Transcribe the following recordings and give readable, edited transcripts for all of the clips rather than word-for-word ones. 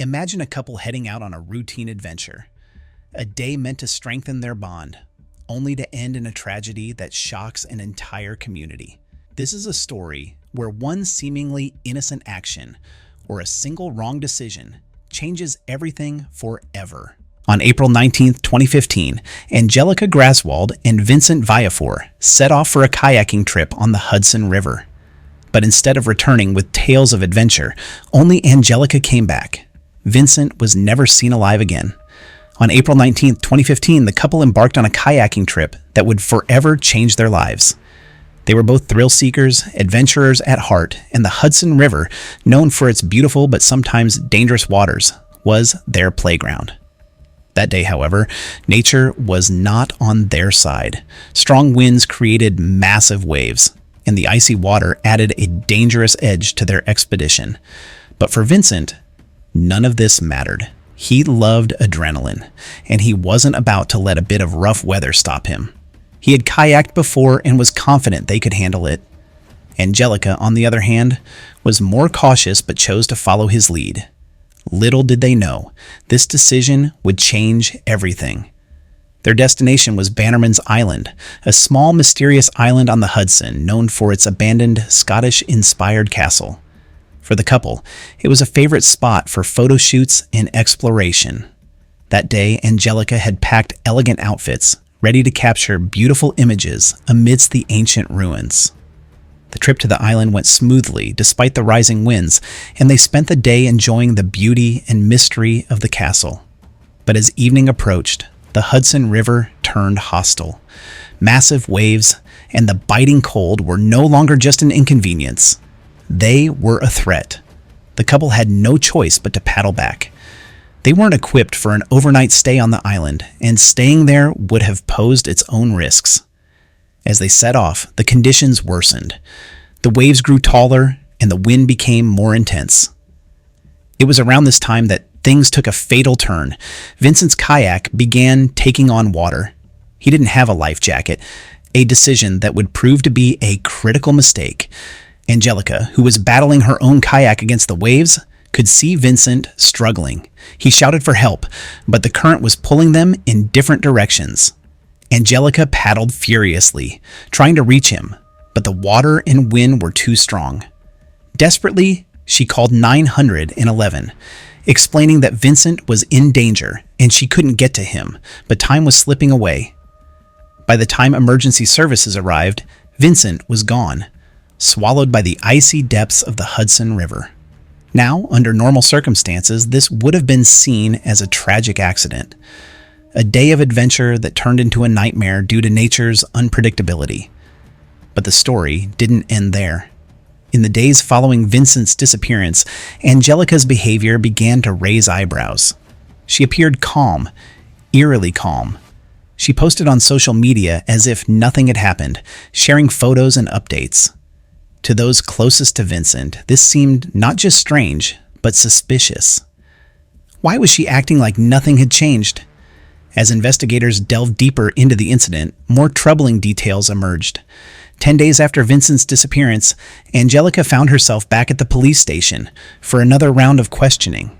Imagine a couple heading out on a routine adventure, a day meant to strengthen their bond, only to end in a tragedy that shocks an entire community. This is a story where one seemingly innocent action or a single wrong decision changes everything forever. On April 19, 2015, Angelica Graswald and Vincent Viafor set off for a kayaking trip on the Hudson River. But instead of returning with tales of adventure, only Angelica came back. Vincent was never seen alive again. On April 19, 2015, the couple embarked on a kayaking trip that would forever change their lives. They were both thrill seekers, adventurers at heart, and the Hudson River, known for its beautiful but sometimes dangerous waters, was their playground. That day, however, nature was not on their side. Strong winds created massive waves, and the icy water added a dangerous edge to their expedition. But for Vincent, none of this mattered. He loved adrenaline, and he wasn't about to let a bit of rough weather stop him. He had kayaked before and was confident they could handle it. Angelica, on the other hand, was more cautious but chose to follow his lead. Little did they know, this decision would change everything. Their destination was Bannerman's Island, a small, mysterious island on the Hudson known for its abandoned Scottish-inspired castle. For the couple, it was a favorite spot for photo shoots and exploration. That day, Angelica had packed elegant outfits, ready to capture beautiful images amidst the ancient ruins. The trip to the island went smoothly despite the rising winds, and they spent the day enjoying the beauty and mystery of the castle. But as evening approached, the Hudson River turned hostile. Massive waves and the biting cold were no longer just an inconvenience. They were a threat. The couple had no choice but to paddle back. They weren't equipped for an overnight stay on the island, and staying there would have posed its own risks. As they set off, the conditions worsened. The waves grew taller, and the wind became more intense. It was around this time that things took a fatal turn. Vincent's kayak began taking on water. He didn't have a life jacket, a decision that would prove to be a critical mistake. Angelica, who was battling her own kayak against the waves, could see Vincent struggling. He shouted for help, but the current was pulling them in different directions. Angelica paddled furiously, trying to reach him, but the water and wind were too strong. Desperately, she called 911, explaining that Vincent was in danger and she couldn't get to him, but time was slipping away. By the time emergency services arrived, Vincent was gone, swallowed by the icy depths of the Hudson River. Now, under normal circumstances, this would have been seen as a tragic accident. A day of adventure that turned into a nightmare due to nature's unpredictability. But the story didn't end there. In the days following Vincent's disappearance, Angelica's behavior began to raise eyebrows. She appeared calm, eerily calm. She posted on social media as if nothing had happened, sharing photos and updates. To those closest to Vincent, this seemed not just strange, but suspicious. Why was she acting like nothing had changed? As investigators delved deeper into the incident, more troubling details emerged. 10 days after Vincent's disappearance, Angelica found herself back at the police station for another round of questioning.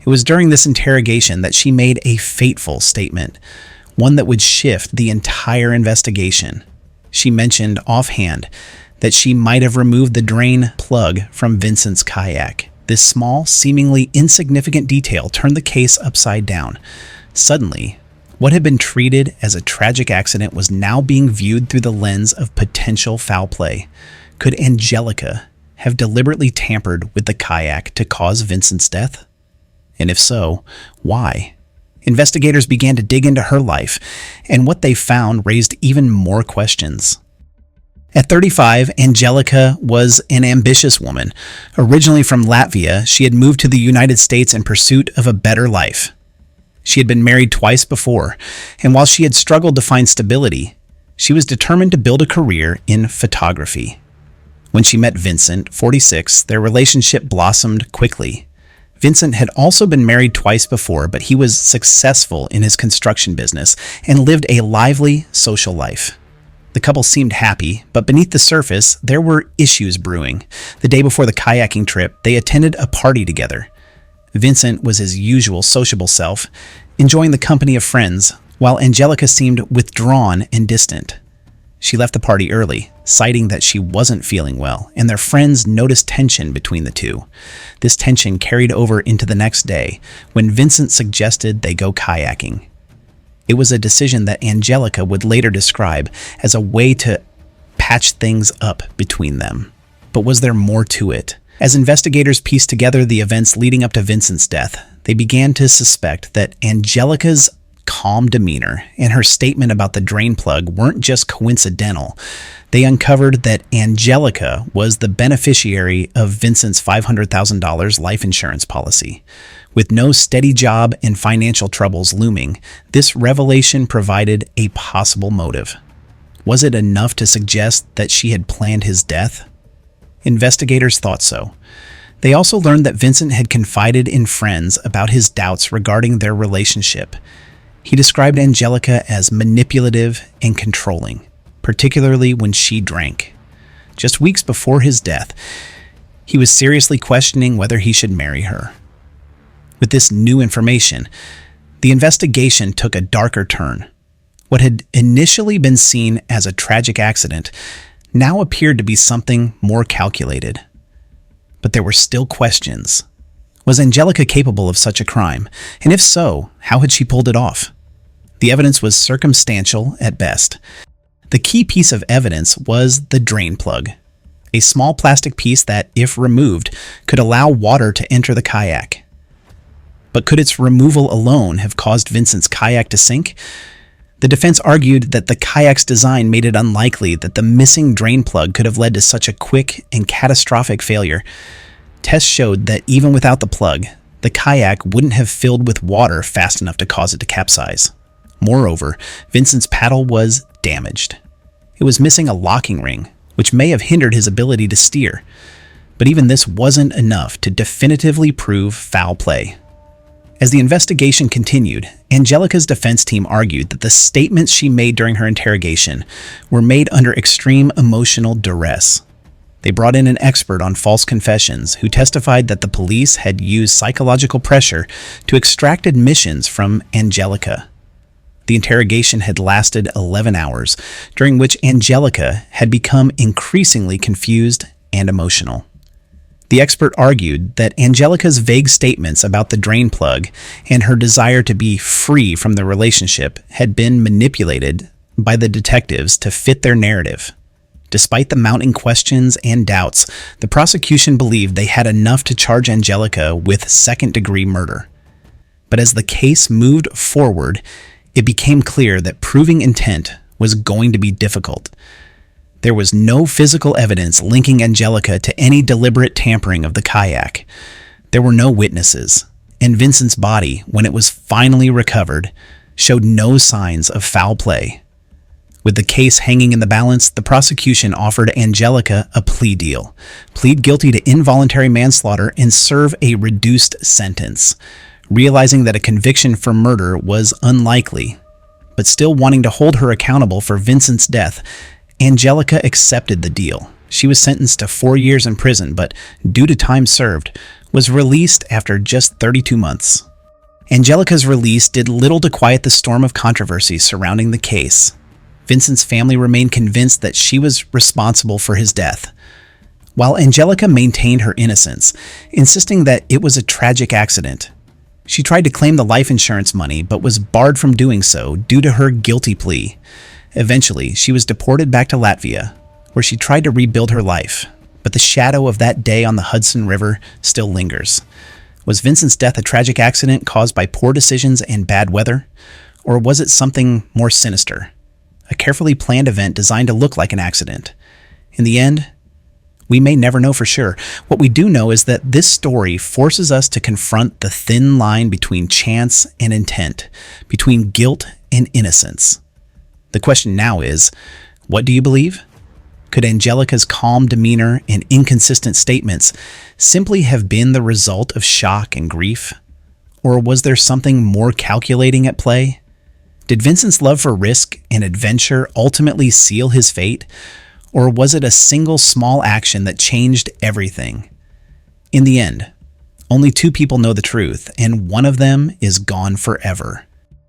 It was during this interrogation that she made a fateful statement, one that would shift the entire investigation. She mentioned offhand that she might have removed the drain plug from Vincent's kayak. This small, seemingly insignificant detail turned the case upside down. Suddenly, what had been treated as a tragic accident was now being viewed through the lens of potential foul play. Could Angelica have deliberately tampered with the kayak to cause Vincent's death? And if so, why? Investigators began to dig into her life, and what they found raised even more questions. At 35, Angelica was an ambitious woman. Originally from Latvia, she had moved to the United States in pursuit of a better life. She had been married twice before, and while she had struggled to find stability, she was determined to build a career in photography. When she met Vincent, 46, their relationship blossomed quickly. Vincent had also been married twice before, but he was successful in his construction business and lived a lively social life. The couple seemed happy, but beneath the surface, there were issues brewing. The day before the kayaking trip, they attended a party together. Vincent was his usual sociable self, enjoying the company of friends, while Angelica seemed withdrawn and distant. She left the party early, citing that she wasn't feeling well, and their friends noticed tension between the two. This tension carried over into the next day, when Vincent suggested they go kayaking. It was a decision that Angelica would later describe as a way to patch things up between them. But was there more to it? As investigators pieced together the events leading up to Vincent's death, they began to suspect that Angelica's calm demeanor and her statement about the drain plug weren't just coincidental. They uncovered that Angelica was the beneficiary of Vincent's $500,000 life insurance policy. With no steady job and financial troubles looming, this revelation provided a possible motive. Was it enough to suggest that she had planned his death? Investigators thought so. They also learned that Vincent had confided in friends about his doubts regarding their relationship. He described Angelica as manipulative and controlling, particularly when she drank. Just weeks before his death, he was seriously questioning whether he should marry her. With this new information, the investigation took a darker turn. What had initially been seen as a tragic accident now appeared to be something more calculated. But there were still questions. Was Angelica capable of such a crime? And if so, how had she pulled it off? The evidence was circumstantial at best. The key piece of evidence was the drain plug, a small plastic piece that, if removed, could allow water to enter the kayak. But could its removal alone have caused Vincent's kayak to sink? The defense argued that the kayak's design made it unlikely that the missing drain plug could have led to such a quick and catastrophic failure. Tests showed that even without the plug, the kayak wouldn't have filled with water fast enough to cause it to capsize. Moreover, Vincent's paddle was damaged. It was missing a locking ring, which may have hindered his ability to steer. But even this wasn't enough to definitively prove foul play. As the investigation continued, Angelica's defense team argued that the statements she made during her interrogation were made under extreme emotional duress. They brought in an expert on false confessions who testified that the police had used psychological pressure to extract admissions from Angelica. The interrogation had lasted 11 hours, during which Angelica had become increasingly confused and emotional. The expert argued that Angelica's vague statements about the drain plug and her desire to be free from the relationship had been manipulated by the detectives to fit their narrative. Despite the mounting questions and doubts, the prosecution believed they had enough to charge Angelica with second-degree murder. But as the case moved forward, it became clear that proving intent was going to be difficult. There was no physical evidence linking Angelica to any deliberate tampering of the kayak. There were no witnesses, and Vincent's body, when it was finally recovered, showed no signs of foul play. With the case hanging in the balance, the prosecution offered Angelica a plea deal: plead guilty to involuntary manslaughter and serve a reduced sentence. Realizing that a conviction for murder was unlikely, but still wanting to hold her accountable for Vincent's death, Angelica accepted the deal. She was sentenced to 4 years in prison, but due to time served, was released after just 32 months. Angelica's release did little to quiet the storm of controversy surrounding the case. Vincent's family remained convinced that she was responsible for his death, while Angelica maintained her innocence, insisting that it was a tragic accident. She tried to claim the life insurance money, but was barred from doing so due to her guilty plea. Eventually, she was deported back to Latvia, where she tried to rebuild her life, but the shadow of that day on the Hudson River still lingers. Was Vincent's death a tragic accident caused by poor decisions and bad weather? Or was it something more sinister? A carefully planned event designed to look like an accident? In the end, we may never know for sure. What we do know is that this story forces us to confront the thin line between chance and intent, between guilt and innocence. The question now is, what do you believe? Could Angelica's calm demeanor and inconsistent statements simply have been the result of shock and grief? Or was there something more calculating at play? Did Vincent's love for risk and adventure ultimately seal his fate? Or was it a single small action that changed everything? In the end, Only two people know the truth, and one of them is gone forever.